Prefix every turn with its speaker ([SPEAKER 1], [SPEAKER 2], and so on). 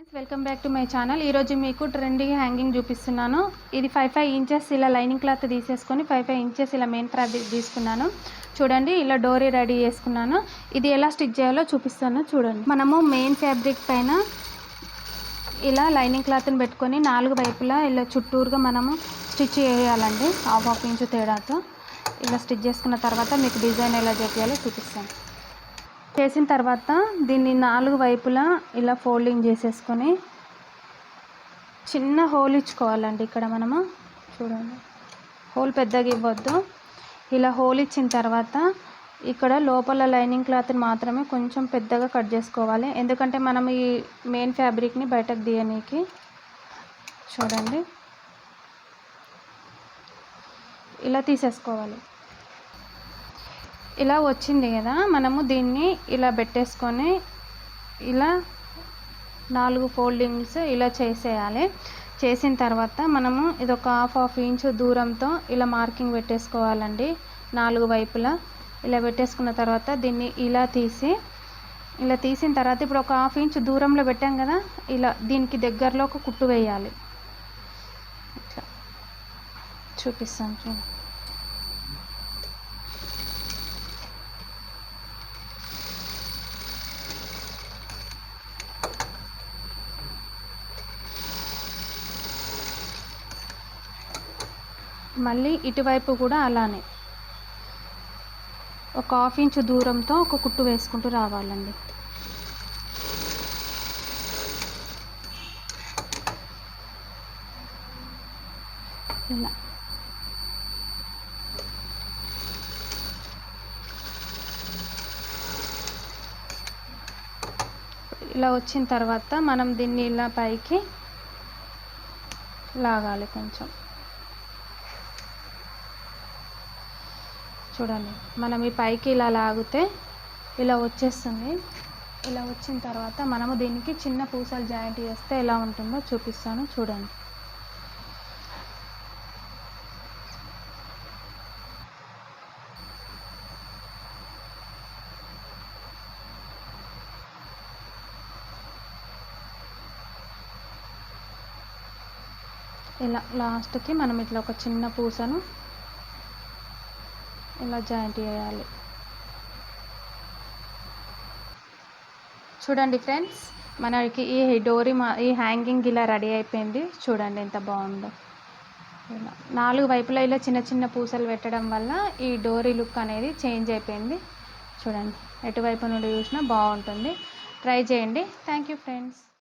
[SPEAKER 1] Friends welcome back to my channel. ఈరోజు మీకు trendy hanging చూపిస్తున్నాను. ఇది 5 ఇంచెస్ ఇలా లైనింగ్ క్లాత్ తీసేసుకొని 5 ఇంచెస్ ఇలా మెయిన్ ఫ్యాబ్రిక్ తీసుకున్నాను. చూడండి, ఇలా డోరీ రెడీ చేసుకున్నాను. ఇది ఎలా స్టిచ్ చేయాలో చూపిస్తాను చూడండి. మనము మెయిన్ ఫ్యాబ్రిక్ పైన ఇలా లైనింగ్ క్లాత్ని పెట్టుకొని 4 వైపులా ఇలా చుట్టూరుగా మనము స్టిచ్ చేయాలండి. హాఫ్ ఇంచు తేడాతో ఇలా స్టిచ్ చేసుకున్న తర్వాత మీకు డిజైన్ ఎలా చేయాలో చూపిస్తాను. చేసిన తర్వాత దీన్ని 4 వైపులా ఇలా ఫోల్డింగ్ చేసేసుకొని చిన్న హోల్ ఇచ్చుకోవాలండి. ఇక్కడ మనము చూడండి, హోల్ పెద్దగా ఇవ్వద్దు. ఇలా హోల్ ఇచ్చిన తర్వాత ఇక్కడ లోపల లైనింగ్ క్లాత్ని మాత్రమే కొంచెం పెద్దగా కట్ చేసుకోవాలి, ఎందుకంటే మనం ఈ మెయిన్ ఫ్యాబ్రిక్ని బయటకు తీయనీకి. చూడండి, ఇలా తీసేసుకోవాలి. ఇలా వచ్చింది కదా, మనము దీన్ని ఇలా పెట్టేసుకొని ఇలా 4 ఫోల్డింగ్స్ ఇలా చేసేయాలి. చేసిన తర్వాత మనము ఇది ఒక హాఫ్ ఇంచు దూరంతో ఇలా మార్కింగ్ పెట్టేసుకోవాలండి. 4 వైపులా ఇలా పెట్టేసుకున్న తర్వాత దీన్ని ఇలా తీసిన తర్వాత ఇప్పుడు ఒక హాఫ్ ఇంచు దూరంలో పెట్టాం కదా, ఇలా దీనికి దగ్గరలో ఒక కుట్టు వేయాలి. ఇట్లా చూపిస్తాను చూడండి. మళ్ళీ ఇటువైపు కూడా అలానే ఒక హాఫ్ ఇంచు దూరంతో ఒక కుట్టు వేసుకుంటూ రావాలండి. ఇలా ఇలా వచ్చిన తర్వాత మనం దీన్ని ఇలా పైకి లాగాలి కొంచెం. చూడండి, మనం ఈ పైకి ఇలా లాగితే ఇలా వచ్చేస్తుంది. ఇలా వచ్చిన తర్వాత మనము దీనికి చిన్న పూసలు జాయింట్ చేస్తే ఎలా ఉంటుందో చూపిస్తాను చూడండి. ఇలా లాస్ట్కి మనం ఇట్లా ఒక చిన్న పూసను ఇలా జాయింట్ చేయాలి. చూడండి ఫ్రెండ్స్, మనకి ఈ డోరీ ఈ హ్యాంగింగ్ ఇలా రెడీ అయిపోయింది. చూడండి ఎంత బాగుందో. ఇలా 4 వైపులా ఇలా చిన్న చిన్న పూసలు పెట్టడం వల్ల ఈ డోరీ లుక్ అనేది చేంజ్ అయిపోయింది. చూడండి, ఎటువైపు నుండి చూసినా బాగుంటుంది. ట్రై చేయండి. Thank you friends.